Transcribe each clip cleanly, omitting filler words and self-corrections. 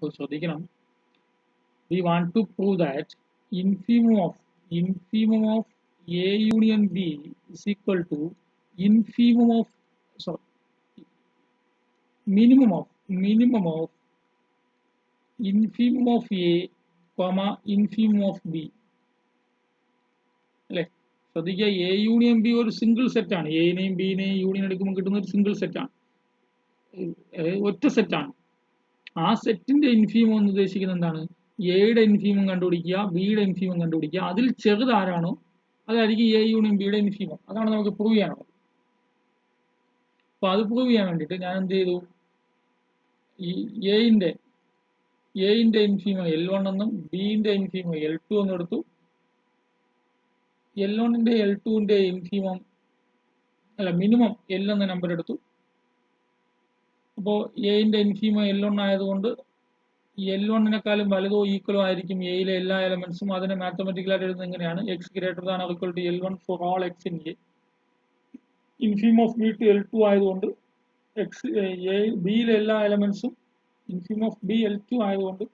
So ശ്രദ്ധിക്കണം. We want to prove that infimum of A union B is equal to infimum of sorry minimum of infimum of A, comma infimum of B. അല്ലേ? ശ്രദ്ധിക്കുക, A union B ഒരു single സെറ്റാണ്. എനെയും ബിനെയും union എടുക്കുമ്പോൾ കിട്ടുന്ന ഒരു single സെറ്റാണ്, ഒറ്റ സെറ്റാണ്. ആ സെറ്റിന്റെ ഇൻഫീമം എന്ന് ഉദ്ദേശിക്കുന്നത് എന്താണ്? എയുടെ ഇൻഫീമം കണ്ടുപിടിക്കുക, ബിയുടെ ഇൻഫീമം കണ്ടുപിടിക്കുക, അതിൽ ചെറുത് ആരാണോ അതായിരിക്കും എ യൂണിയൻ ബിയുടെ ഇൻഫീമം. അതാണ് നമുക്ക് പ്രൂവ് ചെയ്യാനുള്ളത്. അപ്പൊ അത് പ്രൂവ് ചെയ്യാൻ വേണ്ടിയിട്ട് ഞാൻ എന്ത് ചെയ്തു, ഈ എന്റെ ഇൻഫീമം L1 എന്നും ബിന്റെ ഇൻഫീമം L2 എന്നും എടുത്തു. L1ന്റെ L2ന്റെ ഇൻഫീമം മിനിമം L എന്ന നമ്പർ എടുത്തു. അപ്പോൾ എന്റെ ഇൻഫീമം L1 ആയതുകൊണ്ട് L1നെക്കാളും വലുതോ ഈക്വലോ ആയിരിക്കും എയിലെ എല്ലാ എലമെന്റ്സും. അതിനെ മാത്തമെറ്റിക്കലായിട്ട് എഴുതുന്നത് എങ്ങനെയാണ്? X greater than or equal to L1 for all x in A. Infimum of B to L2 ആയതുകൊണ്ട് ബിയിലെ എല്ലാ എലമെന്റ്സും, ഇൻഫീമം ഓഫ് ബി L2 ആയതുകൊണ്ട്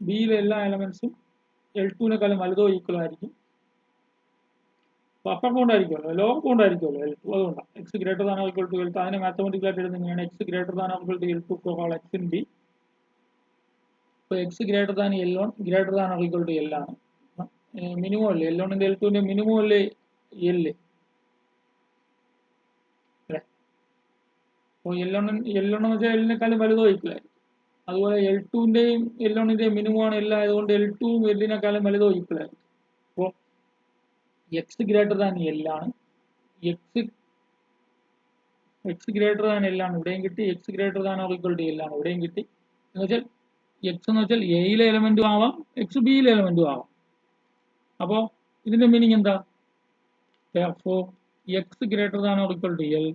ബിയിലെ എല്ലാ എലമെന്റ്സും L2നെക്കാളും വലുതോ ഈക്വലോ ആയിരിക്കും. അപ്പർ ബൗണ്ട് ആയിരിക്കുമല്ലോ, ലോവർ ബൗണ്ട് ആയിരിക്കുമല്ലോ L2. അതുകൊണ്ടാണ് x greater than or equal to L2. അതിനെ മാത്തമെറ്റിക്കലായിട്ട് എഴുതുന്നത് എങ്ങനെയാണ്? X greater than or equal to L2 for all x in B. ഇപ്പോൾ x greater than L1 greater than or equal to L ആണ്. Minimum അല്ലേ L1ന്റെ L2ന്റെ മിനിമം അല്ലേ L അല്ലേ? അപ്പോൾ L1 എന്ന് വെച്ചാൽ L-നെക്കാളും വലുതോ ഈക്വൽ ആയിരിക്കും. അതുപോലെ L2ന്റെയും L1ന്റെയും മിനിമം ആണ് L ആയതുകൊണ്ട് L2 L-നെക്കാളും വലുതോ ഈക്വൽ ആയിരിക്കും. അപ്പോൾ എക്സ് ഗ്രേറ്റർ ദാൻ L ആണ്. എക്സ് ഗ്രേറ്റർ ദാൻ L ആണ് ഇവിടെയും കിട്ടി, X greater than or equal to L ആണ് ഇവിടെയും കിട്ടി. എന്ന് വെച്ചാൽ എക്സ് എന്ന് വെച്ചാൽ എയിലെ എലമെന്റും ആവാം, എക്സ് ബിയിലെ എലമെന്റും ആവാം. അപ്പോൾ ഇതിന്റെ മീനിങ് എന്താ? Therefore x greater than or equal to L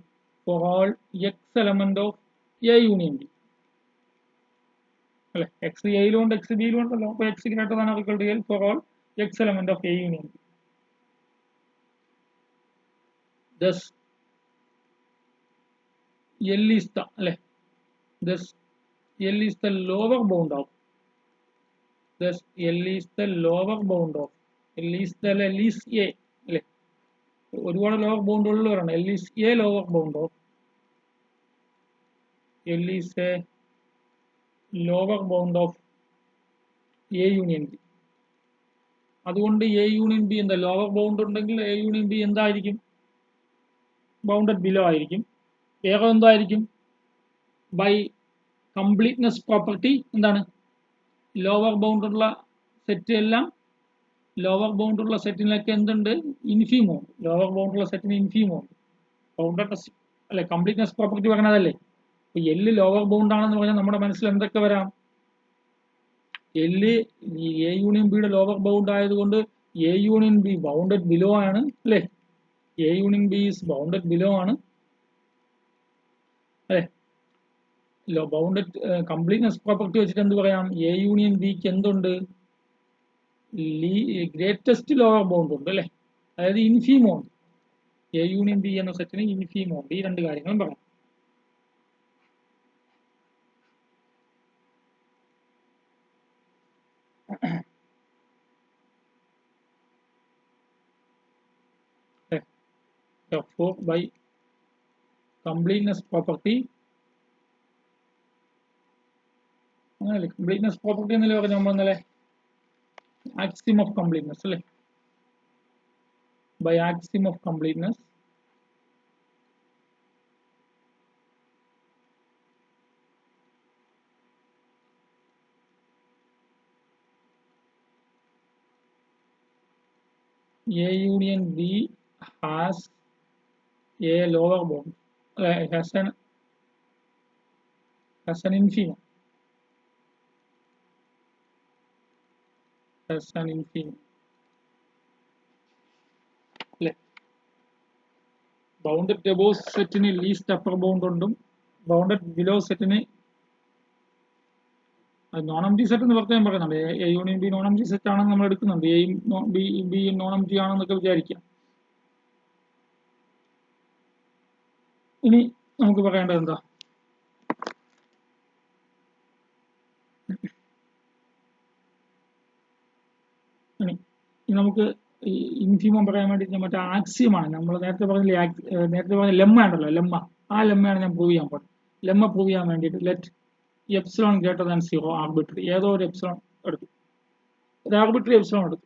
for all x element of A union B. അല്ലെ, എക്സ് എയിലുണ്ട് എക്സ് ബിയിലും ഉണ്ടല്ലോ. അപ്പോൾ X greater than or equal to L for all x element of A union B. Thus L is the അല്ലെ, thus L is the lower bound of L is A അല്ലെ. ഒരുപാട് lower bound ഉള്ളവരാണ്. L is A lower bound of A union B. അതുകൊണ്ട് A union B എന്താ? Lower bound ഉണ്ടെങ്കിൽ A union B എന്തായിരിക്കും? Bounded below ആയിരിക്കും. വേറെ എന്തായിരിക്കും? ബൈ കംപ്ലീറ്റ്നെസ് പ്രോപ്പർട്ടി എന്താണ്? ലോവർ ബൗണ്ടുള്ള സെറ്റ് എല്ലാം, ലോവർ ബൗണ്ടുള്ള സെറ്റിനൊക്കെ എന്തുണ്ട്? ഇൻഫീമോ ഉണ്ട്. ലോവർ ബൗണ്ടുള്ള സെറ്റിന് ഇൻഫീമോ ഉണ്ട്. ബൗണ്ടഡ് അല്ലെ, കംപ്ലീറ്റ്നെസ് പ്രോപ്പർട്ടി പറഞ്ഞതല്ലേ. അപ്പൊ എല്ല് ലോവർ ബൗണ്ട് ആണെന്ന് പറഞ്ഞാൽ നമ്മുടെ മനസ്സിൽ എന്തൊക്കെ വരാം? എല്ല് എ യൂണിയൻ ബിയുടെ ലോവർ ബൗണ്ട് ആയതുകൊണ്ട് A union B bounded below ആണ് അല്ലെ. A union B is bounded below ആണ് അല്ലെ. ബൗണ്ടഡ് കംപ്ലീറ്റ്നെസ് പ്രോപ്പർട്ടി വെച്ചിട്ട് എന്ത് പറയാം? എ യൂണിയൻ ബിക്ക് എന്തുണ്ട്? ഗ്രേറ്റസ്റ്റ് ലോവർ ബൗണ്ട് ഉണ്ട് അല്ലെ, അതായത് ഇൻഫീമോ ഉണ്ട്. എ യൂണിയൻ ബി എന്ന സെറ്റിന് ഇൻഫീമോ ഉണ്ട്. ഈ രണ്ട് കാര്യങ്ങളും പറയാം. Therefore by completeness property, അങ്ങനല്ലേ കംപ്ലീറ്റ്നെസ് പ്രോപ്പർട്ടി എന്നല്ലേ പറഞ്ഞു നമ്മൾ ഇന്നലെ? axiom of completeness അല്ലേ. by axiom of completeness A union B has a lower bound, has an infimum, അല്ലേ. ബൗണ്ടഡ് എബോവ് സെറ്റിന് ലീസ്റ്റ് അപ്പർ ബൗണ്ട് ഉണ്ടും ബൗണ്ടഡ് ബിലോ സെറ്റിന് നോൺ എം ടി സെറ്റ് എന്ന് പ്രത്യേകം പറയുന്നുണ്ട്. A union B non empty set ആണെന്ന് നമ്മൾ എടുക്കുന്നുണ്ട്. എയും ബിയും നോൺ എം ടി ആണെന്നൊക്കെ വിചാരിക്കാം. ഇനി നമുക്ക് പറയേണ്ടത് എന്താ? നമുക്ക് ഈ ഇൻഫീമം പറയാൻ വേണ്ടി മറ്റേ ആക്സിയമാണ് നമ്മൾ നേരത്തെ പറഞ്ഞ ലെമ്മ ഉണ്ടല്ലോ, ലെമ്മ. ആ ലെമ്മയാണ് ഞാൻ പ്രൂവ് ചെയ്യാൻ പോകുന്നത്. ലെമ്മ പ്രൂവ് ചെയ്യാൻ വേണ്ടിയിട്ട് let epsilon greater than 0 arbitrary ഏതോ ഒരു എപ്സിലോൺ എടുത്തു, ഒരു ആർബിട്രറി എപ്സിലോൺ എടുത്തു.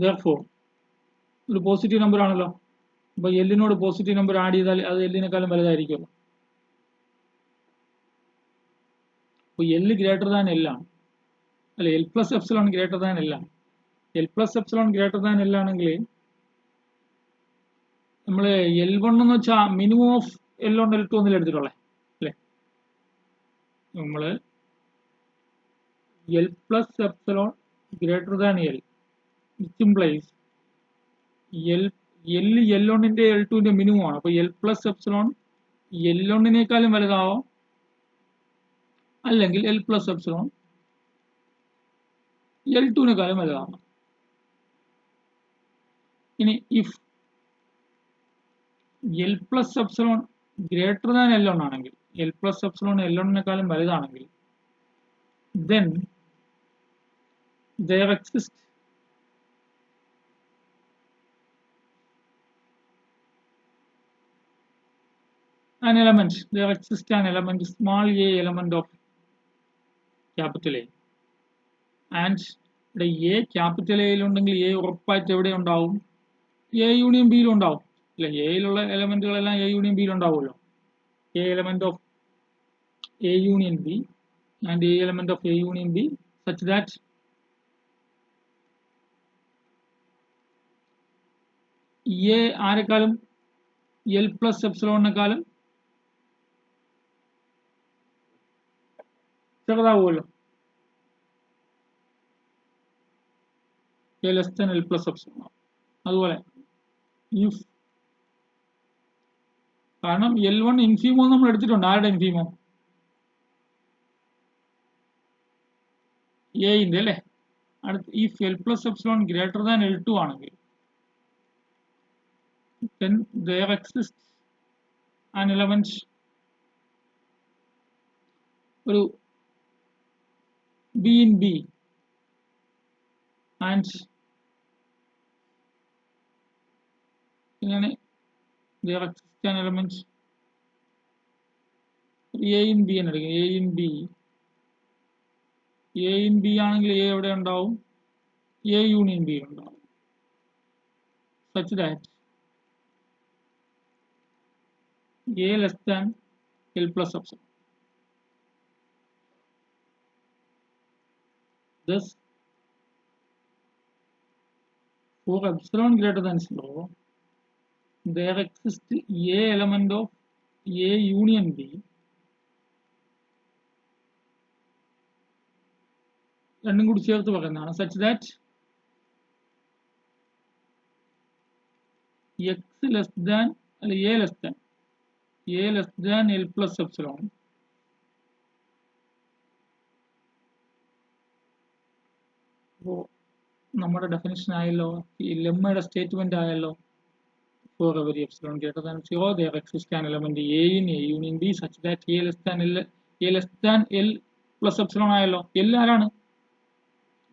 therefore ഒരു പോസിറ്റീവ് നമ്പർ ആണല്ലോ, അപ്പൊ എല്ലിനോട് പോസിറ്റീവ് നമ്പർ ആഡ് ചെയ്താൽ അത് എല്ലിനേക്കാളും വലുതായിരിക്കുമല്ലോ. അപ്പോൾ എൽ ഗ്രേറ്റർ ദാൻ എൽ ആണ്, അല്ല L plus epsilon greater than L ആണ്. L plus epsilon greater than L ആണെങ്കിൽ നമ്മൾ L1 എന്ന് വെച്ചാൽ മിനിമം ഓഫ് L1 L2 ഒന്നിൽ എടുത്തിട്ടുള്ളേ അല്ലേ. നമ്മൾ L plus epsilon greater than L, which implies L1ന്റെ L2ന്റെ മിനിമം ആണ്. അപ്പൊ എൽ പ്ലസ് എപ്സിലോൺ L1നേക്കാളും വലുതാവാം, അല്ലെങ്കിൽ എൽ പ്ലസ് എപ്സിലോൺ L2നേക്കാളും വലുതാവാം. ഇനി if L plus epsilon greater than L1 ആണെങ്കിൽ, എൽ പ്ലസ് എപ്സിലോൺ L1നേക്കാളും വലുതാണെങ്കിൽ, then there exists an element, small a element of capital A, and ഇവിടെ എ ക്യാപിറ്റൽ എയിലുണ്ടെങ്കിൽ എ ഉറപ്പായിട്ട് എവിടെ ഉണ്ടാവും? എ യൂണിയൻ ബിയിൽ ഉണ്ടാവും അല്ലെ. എയിലുള്ള എലമെന്റുകളെല്ലാം എ യൂണിയൻ ബിയിൽ ഉണ്ടാവുമല്ലോ. A element of A union B and a element of A union B such that a ആരെക്കാളും എൽ പ്ലസ് എപ്സിലോണിനെക്കാളും ചെറുതാവുമല്ലോ. A less than L plus epsilon. അതുപോലെ ഇഫ്, കാരണം L1 ഇൻഫീമോ നമ്മൾ എടുത്തിട്ടുണ്ട്. ആരുടെ ഇൻഫീമോ? എന്റെ അല്ലേ. അടുത്ത് if L plus epsilon greater than L2 ആണെങ്കിൽ, then there exists an element, ഒരു B in B, and ഇങ്ങനെ there exists an element A in B എന്ന് എടുക്കുക. A in B ആണെങ്കിൽ A എവിടെ ഉണ്ടാവും? A യൂണിയൻ B ഉണ്ടാവും. such that A less than L plus epsilon. Thus, for epsilon greater than 0, there exists A element of A union B രണ്ടും കൂടി ചേർത്ത് പറയുന്നതാണ്. such that x less than അല്ല A less than L plus epsilon അപ്പോൾ നമ്മുടെ definition ആയല്ലോ, ഈ ലെമ്മയുടെ statement ആയല്ലോ. For every epsilon greater than 0, there exists an element A in A union B such that A less than L plus epsilon ആയല്ലോ. L ആരാണ്?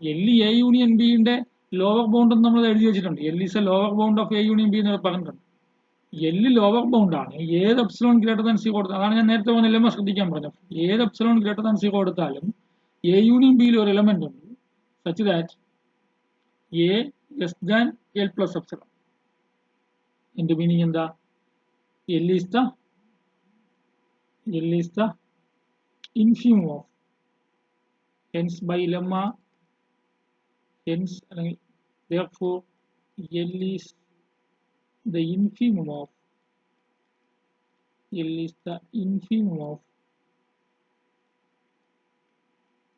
L A union ബിയുടെ lower bound എന്ന് നമ്മൾ എഴുതി വെച്ചിട്ടുണ്ട്. L is a lower bound of A union B എന്ന് പറഞ്ഞിട്ടുണ്ട്. L lower bound ആണ്. ഏത് എപ്സിലോൺ ഗ്രേറ്റർ ദാൻ 0 കൊടുത്താൽ, അതാണ് ഞാൻ നേരത്തെ പറഞ്ഞ ലെമ്മ ശ്രദ്ധിക്കാൻ പറഞ്ഞത്. ഏത് എപ്സിലോൺ ഗ്രേറ്റർ ദാൻ 0 കൊടുത്താലും A യൂണിയൻ ബിയിൽ ഒരു എലമെന്റ് ഉണ്ട് such that A less than L plus epsilon. എന്റെ മീനിങ് എന്താ? L is the infimum of, hence by lemma, therefore L is the infimum of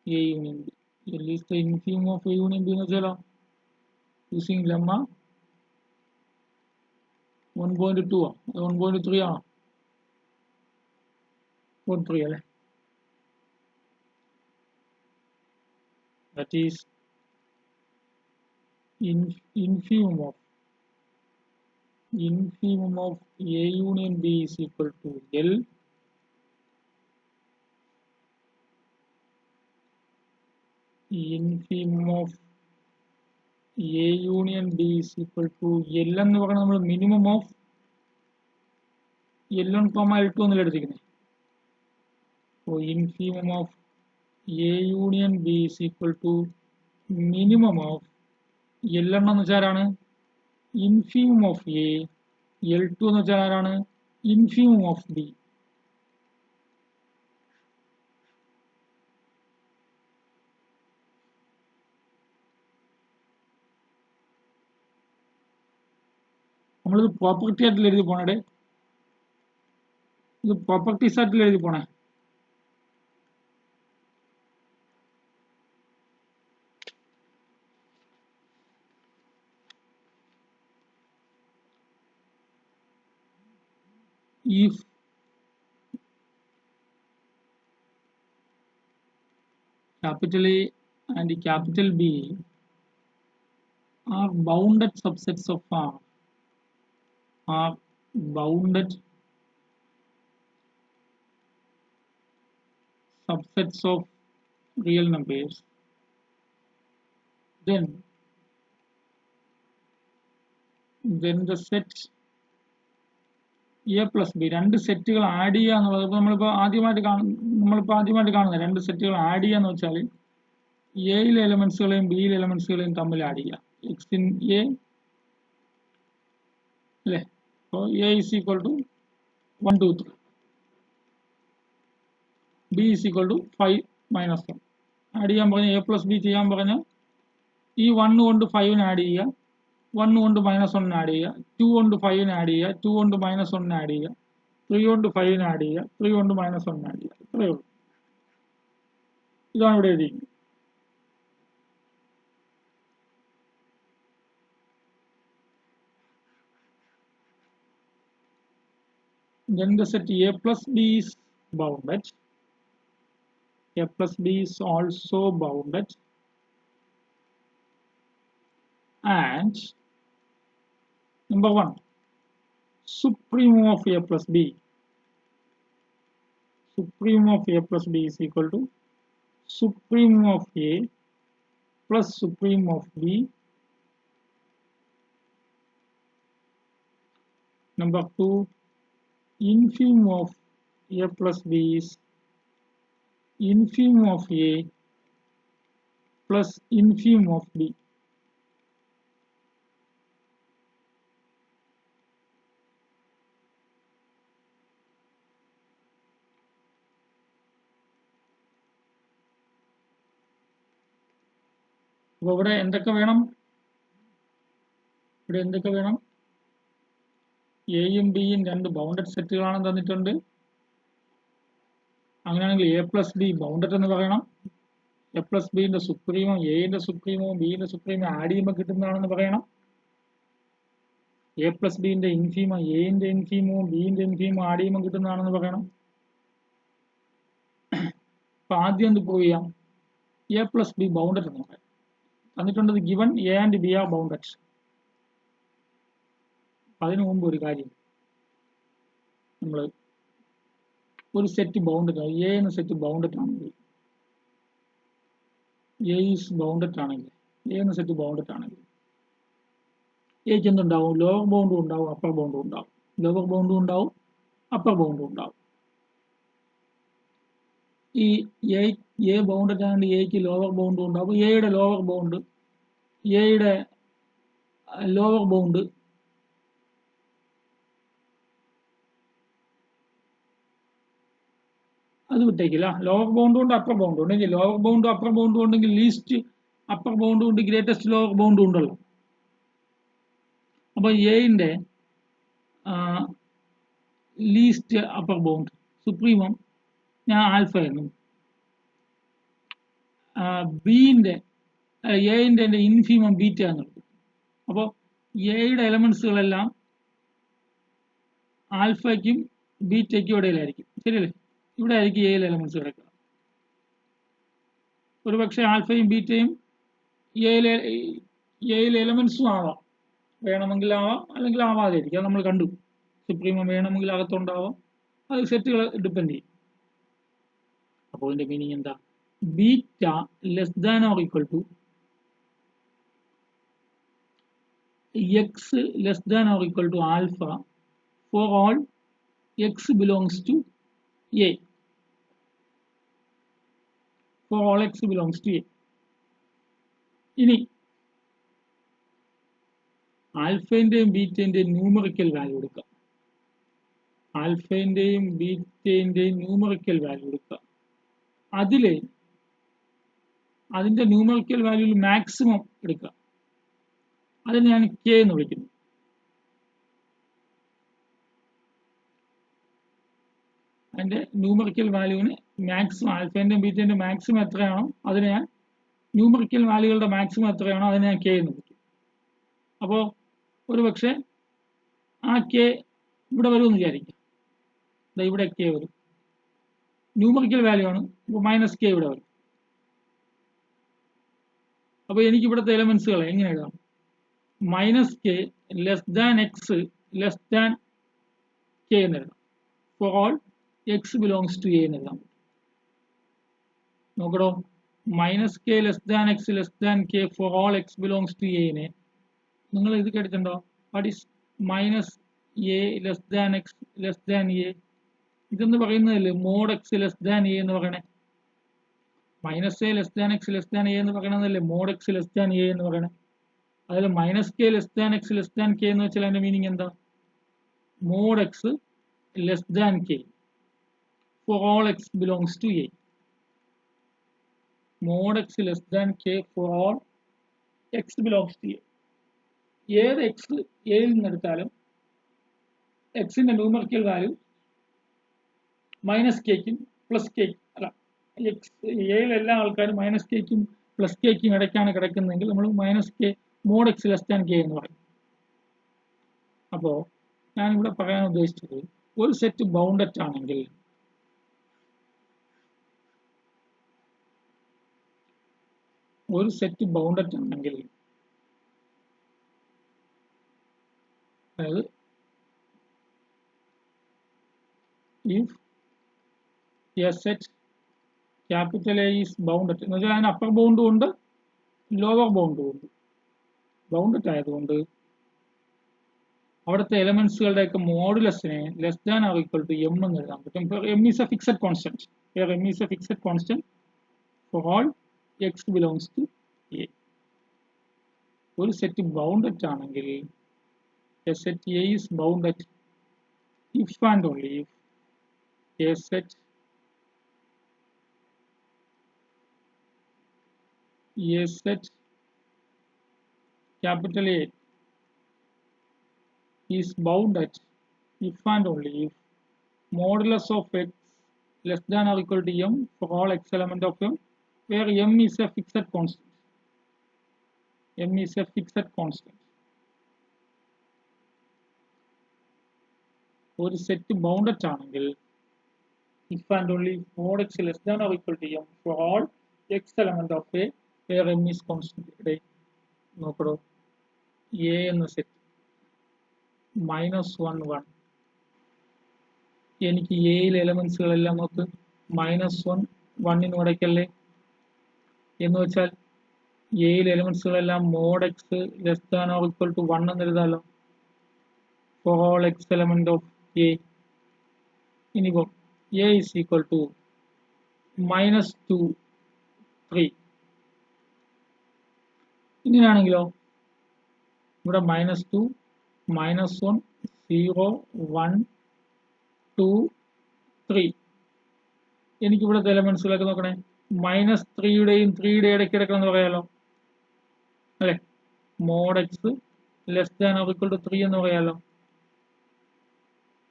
A union B. L is the infimum of A union B എന്ന് വെച്ചാലോ, using lemma 1.2 ആ, 1.3 ആണോ? 1.3 അല്ലേ. that is infimum of A union B is equal to L infimum of A union B is equal to L എന്ന് പറയുന്നത് നമ്മൾ minimum of L1, L2 എന്നല്ല എടുത്തിരിക്കുന്നത്. അപ്പോൾ infimum of A union B is equal to minimum of L1 എന്ന് വെച്ചാൽ ആരാണ്? infimum of A. L2 എന്ന് വെച്ചാൽ ആരാണ്? infimum of B. നമ്മളിത് പ്രോപ്പർട്ടി ആയിട്ടിൽ എഴുതി പോണേ, ഇത് പ്രോപ്പർട്ടീസ് ആയിട്ടിൽ എഴുതി പോണേ. If capital A and capital B are bounded subsets of R, are bounded subsets of real numbers, then the set A plus B, രണ്ട് സെറ്റുകൾ ആഡ് ചെയ്യുക എന്നുള്ളത് നമ്മളിപ്പോൾ ആദ്യമായിട്ട് കാണുന്ന രണ്ട് സെറ്റുകൾ ആഡ് ചെയ്യുക എന്ന് വെച്ചാൽ എയിലെ എലമെന്റ്സുകളെയും ബിയിലെ എലമെന്റ്സുകളെയും തമ്മിൽ ആഡ് ചെയ്യുക. എക്സ് ഇൻ എ അല്ലേ, അപ്പോൾ A is equal to 1 2 3, B is equal to 5 - 1. Add ചെയ്യാൻ പറഞ്ഞാൽ എ പ്ലസ് ബി ചെയ്യാൻ പറഞ്ഞാൽ ഈ 1 കൊണ്ട് 5 ആഡ് ചെയ്യുക, 1 കൊണ്ട് -1 ആഡ് ചെയ്യുക, 2 കൊണ്ട് 5 ആഡ് ചെയ്യുക, 2 കൊണ്ട് -1 ആഡ് ചെയ്യുക, 3 കൊണ്ട് 5 ആഡ് ചെയ്യുക, 3 കൊണ്ട് -1 ആഡ് ചെയ്യുക. ഇത്രയേ ഉള്ളൂ. ഇതാണ് ഇവിടെ എഴുതിയിരിക്കുന്നത്. Then the set A plus B is bounded. A plus B is also bounded, and number 1, supremum of A plus B. Supremum of A plus B is equal to supremum of A plus supremum of B. Number 2, infimum of A plus B is infimum of A plus infimum of B. അപ്പോൾ ഇവിടെ എന്തൊക്കെ വേണം? എയും ബിയും രണ്ട് bounded സെറ്റുകളാണ് തന്നിട്ടുണ്ട്. അങ്ങനെയാണെങ്കിൽ A plus B bounded എന്ന് പറയണം. എ പ്ലസ് ബിന്റെ സുപ്രീമോ എന്റെ സുപ്രീമോ ബിന്റെ സുപ്രീമോ ആഡ് ചെയ്യുമ്പോൾ കിട്ടുന്നതാണെന്ന് പറയണം. എ പ്ലസ് ബിന്റെ ഇൻഫീമോ എന്റെ ഇൻഫീമോ ബിന്റെ ഇൻഫീമോ ആഡ് ചെയ്യുമ്പോൾ കിട്ടുന്നതാണെന്ന് പറയണം. അപ്പൊ ആദ്യം എന്ത് പ്രൂവ് ചെയ്യാം? എ പ്ലസ് ബി ബൗണ്ടഡ് എന്ന് പറയാം. തന്നിട്ടുള്ളത് given A and B are bounded. അതിനു മുമ്പ് ഒരു കാര്യം, നമ്മൾ ഒരു സെറ്റ് ബൗണ്ടഡ് എ എന്ന സെറ്റ് ബൗണ്ടഡ് ആണെങ്കിൽ, എ ഈസ് ബൗണ്ടഡ് ആണെങ്കിൽ, എ എന്ന സെറ്റ് ബൗണ്ടഡ് ആണെങ്കിൽ എക്ക് എന്തുണ്ടാവും? ലോവർ ബൗണ്ടും ഉണ്ടാവും, അപ്പർ ബൗണ്ടും ഉണ്ടാവും. ലോവർ ബൗണ്ടും ഉണ്ടാവും, അപ്പർ ബൗണ്ടും ഉണ്ടാവും. ഈ എ ബൗണ്ടഡ് ആണെങ്കിൽ എക്ക് ലോവർ ബൗണ്ടും ഉണ്ടാവും. എയുടെ ലോവർ ബൗണ്ട്, എയുടെ ലോവർ ബൗണ്ട് അത് വിട്ടേക്കില്ല. ലോവർ ബൗണ്ടും ഉണ്ട്, അപ്പർ ബൗണ്ടും ഉണ്ടെങ്കിൽ, ലോവർ ബൗണ്ടും അപ്പർ ബൗണ്ടും ഉണ്ടെങ്കിൽ ലീസ്റ്റ് അപ്പർ ബൗണ്ടും ഉണ്ട്, ഗ്രേറ്റസ്റ്റ് ലോവർ ബൗണ്ടും ഉണ്ടല്ലോ. അപ്പോൾ എന്റെ ലീസ്റ്റ് അപ്പർ ബൗണ്ട് സുപ്രീമം ഞാൻ ആൽഫ എന്നും, ബിന്റെ എന്റെ ഇൻഫീമം ബീറ്റ എന്നെടുക്കും. അപ്പോൾ എയുടെ എലമെന്റ്സുകളെല്ലാം ആൽഫയ്ക്കും ബീറ്റയ്ക്കും ഇടയിലായിരിക്കും. ശരിയല്ലേ? ഇവിടെ ആയിരിക്കും എയിലെ എലമെന്റ്സ് കിടക്കുക. ഒരുപക്ഷെ ആൽഫയും ബീറ്റയും എയിലെ എലമെന്റ്സും ആവാം. വേണമെങ്കിൽ ആവാം, അല്ലെങ്കിൽ ആവാതിരിക്കും. അത് നമ്മൾ കണ്ടു. സുപ്രീമം വേണമെങ്കിൽ അകത്തുണ്ടാവാം. അത് സെറ്റുകൾ ഡിപ്പെൻഡ് ചെയ്യും. അപ്പോൾ ഇതിന്റെ മീനിങ് എന്താ? beta less than or equal to x less than or equal to alpha for all x belongs to a. For all x belongs to a. ഇനി ആൽഫന്റെയും ബീറ്റന്റെയും ന്യൂമറിക്കൽ വാല്യൂ എടുക്കാം. ആൽഫന്റെയും ബീറ്റന്റെയും ന്യൂമറിക്കൽ വാല്യൂ എടുക്കാം. അതിന്റെ numerical വാല്യൂവിൽ maximum എടുക്കുക. അതിനെ ഞാൻ K എന്ന് വിളിക്കുന്നു. അതിന്റെ ന്യൂമറിക്കൽ വാല്യൂവിന് മാക്സിമം, ആൽഫന്റെയും ബീറ്റന്റെയും മാക്സിമം എത്രയാണോ അതിനെ ഞാൻ, ന്യൂമറിക്കൽ വാല്യൂകളുടെ മാക്സിമം എത്രയാണോ അതിനെ ഞാൻ കെ എന്ന് വിളിക്കും. അപ്പോൾ ഒരു പക്ഷേ ആ കെ ഇവിടെ വരുമെന്ന് വിചാരിക്കാം. ഇവിടെ കെ വരും, ന്യൂമറിക്കൽ വാല്യൂ ആണ്, അപ്പോൾ മൈനസ് കെ ഇവിടെ വരും. അപ്പോൾ എനിക്ക് ഇവിടുത്തെ എലമെന്റ്സുകൾ എങ്ങനെ എഴുതാം? Minus K less than X less than K എന്ന് എഴുതാം. For all X belongs to A എന്ന് എഴുതാം. നോക്കടോ, minus K less than X less than K for all X belongs to എനെ നിങ്ങൾ ഇത് കേട്ടിട്ടുണ്ടോ? What is minus a less than X less than a? ഇതെന്ന് പറയുന്നതല്ലേ mod X less than A എന്ന് പറയണേ. Minus a less than X less than A എന്ന് പറയണതല്ലേ mode X less than A എന്ന് പറയണേ. അതിൽ minus K less than X less than K എന്ന് വെച്ചാൽ അതിന്റെ മീനിങ് എന്താ? Mod X less than K for all X belongs to A. Mod X less than K for all X belongs to A. ഏത് X എയിൽ നിന്നെടുത്താലും എക്സിന്റെ numerical value minus കെക്കും plus കെക്കും, അല്ല, എക്സ് എയിൽ എല്ലാ ആൾക്കാരും മൈനസ് കെക്കും പ്ലസ് കെക്കും ഇടയ്ക്കാണ് കിടക്കുന്നതെങ്കിൽ നമ്മൾ minus K mod X less than K എന്ന് പറയും. അപ്പോൾ ഞാനിവിടെ പറയാൻ ഉദ്ദേശിച്ചത്, ഒരു സെറ്റ് ബൗണ്ടഡ് ആണെങ്കിൽ അതായത് if a set capital A is bounded എന്ന് വെച്ചാൽ അതിന് അപ്പർ ബൗണ്ടും ഉണ്ട് ലോവർ ബൗണ്ടും ഉണ്ട്. ബൗണ്ടഡ് ആയതുകൊണ്ട് അവിടുത്തെ എലമെന്റ്സുകളുടെ ഒക്കെ മോഡുലസിനെ less than or equal to m എന്ന് എഴുതാൻ പറ്റും. M is a fixed constant. M is a fixed constant for all X belongs to A. ഒരു സെറ്റ് ബൗണ്ടഡ് ആണെങ്കിൽ a set A is bounded if and only if a set capital A is bounded if and only if modulus of x less than or equal to m for all x element of m, where m is a fixed constant. M is a fixed constant. ഒരു set bounded ആണെങ്കിൽ if and only if mod x less than or equal to m for all x element of a where m is constant. നോക്കടോ, A എന്ന set -1 1, എനിക്ക് എയിലെ എലമെന്റ്സുകളെല്ലാം നോക്ക് -1 1 ഇടയ്ക്കല്ലേ. എന്ന് വെച്ചാൽ എയിലെ എലമെന്റ്സുകളെല്ലാം mod X less than or equal to 1 എന്ന് എഴുതാമല്ലോ for all x element of a. ഇനിയിപ്പോൾ a is equal to -2 3. ഇങ്ങനെയാണെങ്കിലോ ഇവിടെ -2 -1 0 1 2 3. എനിക്കിവിടുത്തെ എലമെന്റ്സുകളൊക്കെ നോക്കണേ, -3യുടെയും 3യുടെ ഇടയ്ക്ക് കിടക്കണമെന്ന് പറയാലോ അല്ലെ. Mod X less than or equal to 3 എന്ന് പറയാലോ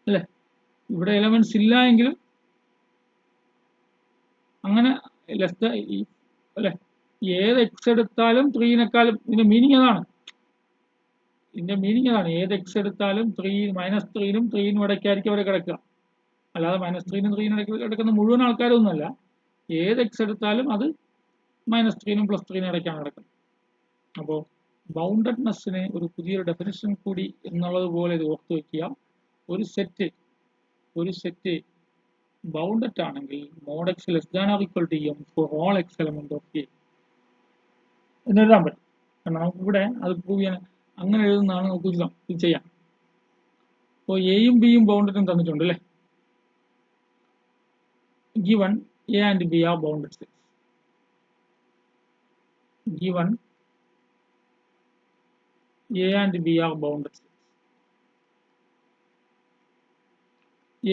അല്ലെ. ഇവിടെ എലമെന്റ്സ് ഇല്ല എങ്കിലും അങ്ങനെ ലെസ് ദാൻ അല്ലെ, ഏത് എക്സ് എടുത്താലും 3നേക്കാളും, ഇതിന്റെ മീനിങ് അതാണ്. ഏത് എക്സ് എടുത്താലും -3നും 3നും ഇടയ്ക്കായിരിക്കും അവിടെ കിടക്കുക. അല്ലാതെ -3നും 3നും ഇടയ്ക്ക് കിടക്കുന്ന മുഴുവൻ ആൾക്കാരൊന്നുമല്ല. ഏത് എക്സ് എടുത്താലും അത് -3നും +3നും ഇടയ്ക്കാണ് കിടക്കുന്നത്. അപ്പോൾ ബൗണ്ടഡ്നെസ്സിന് ഒരു പുതിയൊരു ഡെഫിനിഷൻ കൂടി എന്നുള്ളത് പോലെ ഇത് ഓർത്തു വയ്ക്കുക. ഒരു സെറ്റ് ബൗണ്ടഡ് ആണെങ്കിൽ mod X less than or equal to M for all X element of A എന്ന് എഴുതാൻ പറ്റും. കാരണം നമുക്ക് ഇവിടെ അത് പ്രൂവ് ചെയ്യാൻ അങ്ങനെ എഴുതുന്നതാണ് നമുക്ക് ഉചിതം. ഇത് ചെയ്യാം. അപ്പോൾ എയും ബിയും ബൗണ്ടഡും തന്നിട്ടുണ്ട് അല്ലേ. given a and b are bounded sets. Given a and b are bounded sets.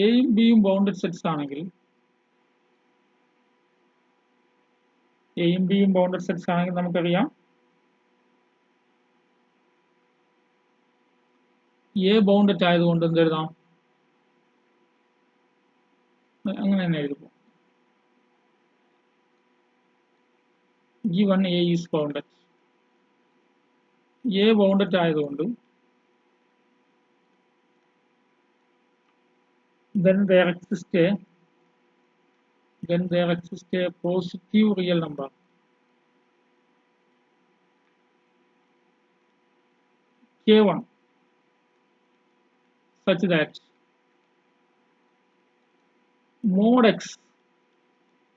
എയും ബിയും ബൗണ്ടഡ് സെറ്റ്സ് ആണെങ്കിൽ എയും ബിയും ബൗണ്ടഡ് സെറ്റ്സ് ആണെങ്കിൽ നമുക്കറിയാം എ ബൗണ്ടഡ് ആയതുകൊണ്ട് എന്തെഴുതാം, അങ്ങനെ തന്നെ എഴുതും. given a is bounded, a bounded ആയതുകൊണ്ട് then there exists a positive real number k1 such that mod x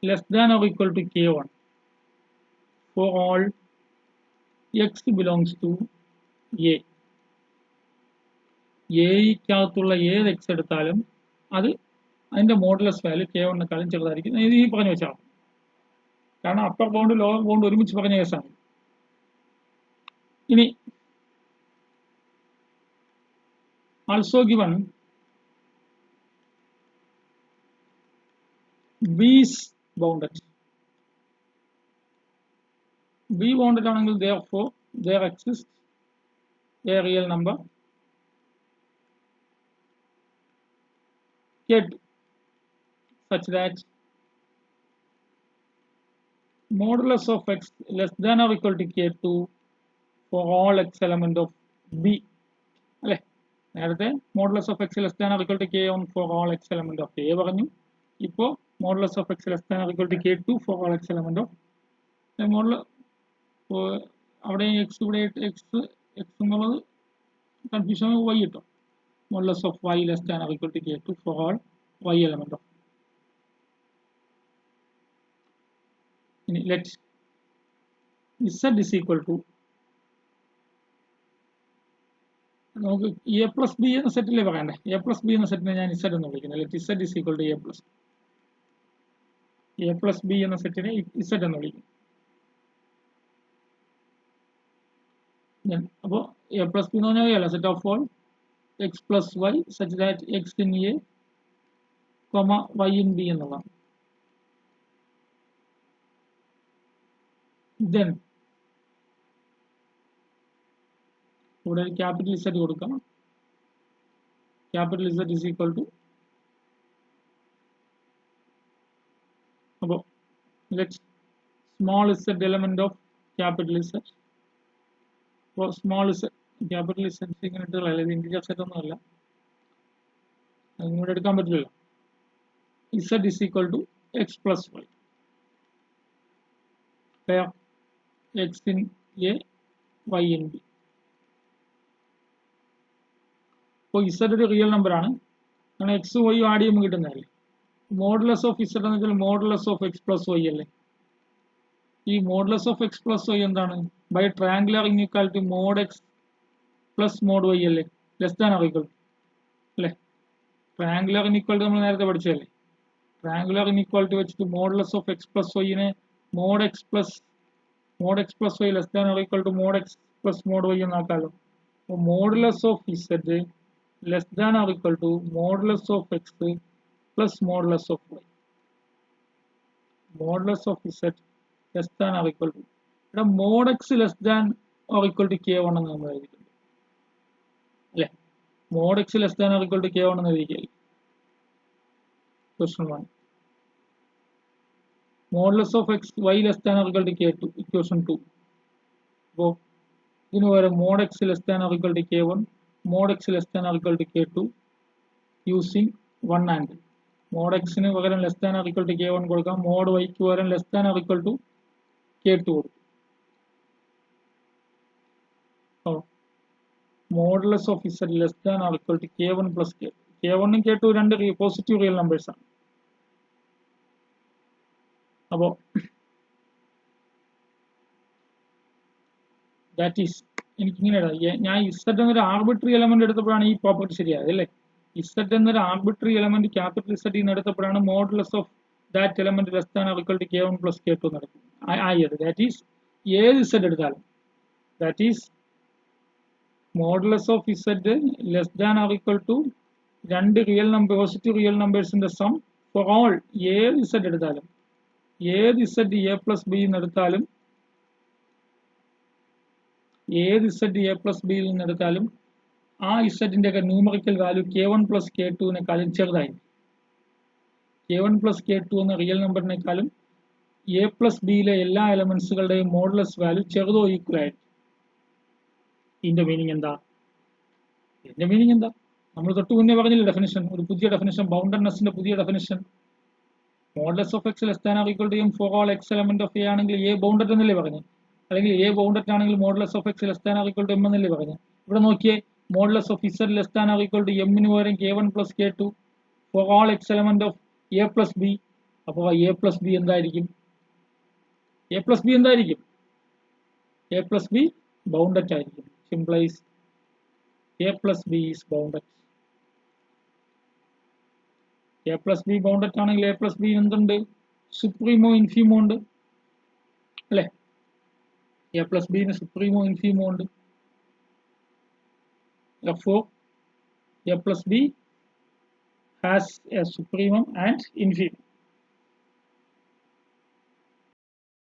less than or equal to k1 for all x belongs to a. എയ്ക്കകത്തുള്ള ഏത് X എടുത്താലും അത് അതിന്റെ modulus value k1നെക്കാളും ചെറുതായിരിക്കും. ഇത് ഈ പറഞ്ഞു വെച്ചാൽ, കാരണം അപ്പർ ബൗണ്ട് ലോവർ ബൗണ്ട് ഒരുമിച്ച് പറഞ്ഞ കേസാണ്. ഇനി also given b is bounded. b bounded ആണെങ്കിൽ therefore there exists a real number k2 such that modulus of x less than or equal to k2 for all x element of b. അല്ലെ, നേരത്തെ modulus of X less than or equal to k1 for all X element of A പറഞ്ഞു. ഇപ്പോൾ modulus of X less than or equal to k2 for all X element of model. അവിടെ x ഇവിടെ x എന്നുള്ളത് confusion y കിട്ടും. Modulus of y less than or equal to k2 for all y element of. ഇനി let z is equal to നമുക്ക് A plus B എന്ന സെറ്റിലെ പറയണ്ടേ. A plus B എന്ന സെറ്റിനെ ഞാൻ ഇസഡ് എന്ന് വിളിക്കുന്നത്. Let Z is equal to A plus B എന്ന സെറ്റിനെ ഇസഡ് എന്ന് വിളിക്കും. അപ്പോൾ എ പ്ലസ് ബി എന്ന് പറഞ്ഞാൽ set of all x plus y such that x in A comma y in B എന്നുള്ളതാണ്. ദെൻ ഇവിടെ ക്യാപിറ്റൽ ഇസഡ് കൊടുക്കാം. Capital z is equal to, അപ്പോൾ let small z element of capital z. അപ്പോൾ small z capital z ഇങ്ങനെ ഇട്ടുള്ള integer set ഒന്നും അല്ല, അതിനോട് എടുക്കാൻ പറ്റില്ലല്ലോ. Z is equal to x plus y x in A y in B. അപ്പോൾ ഇസഡ് ഒരു റിയൽ നമ്പർ ആണ്, കാരണം എക്സും വൈയും ആഡ് ചെയ്യുമ്പോൾ കിട്ടുന്നതല്ലേ. മോഡുലസ് ഓഫ് ഇസഡ് എന്ന് വെച്ചാൽ modulus of x plus y അല്ലേ. ഈ modulus of x plus y എന്താണ്? By triangular inequality mod x plus mod y അല്ലേ, ലെസ് ദാൻ ഓർ ഈക്വൽ അല്ലേ. ട്രയാങ്കുലർ ഇൻഇക്വാലിറ്റി നമ്മൾ നേരത്തെ പഠിച്ചതല്ലേ. ട്രയാങ്കുലർ ഇൻഇക്വാലിറ്റി വെച്ചിട്ട് മോഡുലസ് ഓഫ് എക്സ് പ്ലസ് വൈനെ mod x plus y less than or equal to mod x plus mod y എന്നാക്കാമല്ലോ. അപ്പോൾ modulus of Z less than or equal to modulus of x plus modulus of y. Modulus of Z less than or equal to, ഇവിടെ mod X less than or equal to k1 എന്ന് നമ്മൾ എഴുതിയിട്ടുണ്ട് അല്ലേ. Mod X less than or equal to k1 എന്ന് എഴുതിയില്ലേ. Question 1. Modulus of x y less than or equal to k2 equation 2. അപ്പോൾ ഇതിന് പകരം mod X less than or equal to k1 mod X less than or equal to k2 using 1 and. Mod എക്സിന് പകരം less than or equal to k1 കൊടുക്കാം, mod വൈക്ക് പകരം less than or equal to k2 കൊടുക്കും. Modulus of Z less than or equal to k1 plus k1 ഉം k2 രണ്ട് positive real numbers ആണ്. അപ്പോൾ ദാറ്റ് ഈസ് എനിക്കിങ്ങനെ ഞാൻ ഇസഡ് എന്നൊരു ആർബിട്രറി എലമെന്റ് എടുത്തപ്പോഴാണ് ഈ പ്രോപ്പർട്ടി ശരിയായത് അല്ലേ. ഇസഡ് എന്നൊരു ആർബിട്രറി എലമെന്റ് ക്യാപിറ്റൽ ഇസഡ് നിന്ന് എടുത്തപ്പോഴാണ് modulus of that element less than or equal to K1 plus K2 നടക്കും ആയത്. ദാറ്റ് ഈസ് ഏത് ഇസഡ് എടുത്താലും that is modulus of Z less than or equal to രണ്ട് പോസിറ്റീവ് റിയൽ നമ്പേഴ്സിന്റെ sum for all ഏത് Z എടുത്താലും ഏത് Z A plus B എന്ന് എടുത്താലും ഏത് ഇസഡ് എ പ്ലസ് ബിയിൽ നിന്ന് എടുത്താലും ആ ഇസഡിന്റെ ഒക്കെ ന്യൂമറിക്കൽ വാല്യൂ K1 പ്ലസ് K2വിനെക്കാളും ചെറുതായിരിക്കും. K1 പ്ലസ് K2 എന്ന റിയൽ നമ്പറിനേക്കാളും എ പ്ലസ് ബിയിലെ എല്ലാ എലമെന്റ്സുകളുടെയും മോഡുലസ് വാല്യൂ ചെറുതോ ഈക്വൽ ആയിരിക്കും. ഇതിന്റെ മീനിങ് എന്താ? നമ്മൾ തൊട്ട് മുന്നേ പറഞ്ഞില്ല ഡെഫിനിഷൻ, ഒരു പുതിയ ഡെഫിനിഷൻ, ബൗണ്ടഡ്നെസിന്റെ പുതിയ definition. Modulus of X less than or equal to M for all X element of A ആണെങ്കിൽ എ ബൗണ്ടഡ് എന്നല്ലേ പറഞ്ഞു, അല്ലെങ്കിൽ എ ബൗണ്ടഡ് ആണെങ്കിൽ modulus of X less than or equal to M എന്നല്ലേ പറഞ്ഞു. ഇവിടെ നോക്കിയേ, modulus of Z less than or equal to എമ്മിന് പകരം K1 plus K2 for all X element of A plus B. അപ്പോൾ എ പ്ലസ് ബി എന്തായിരിക്കും? A plus B bounded ആയിരിക്കും. സിംപ്ലൈസ് A plus B is bounded. A plus B bounded ആണെങ്കിൽ A plus B എന്തുണ്ട്? സുപ്രീമോ ഇൻഫീമോ ഉണ്ട് അല്ലെ. A plus bin സുപ്രീമോ ഇൻഫീമോ ഉണ്ട്. Therefore, A plus B has a supremum and infimum.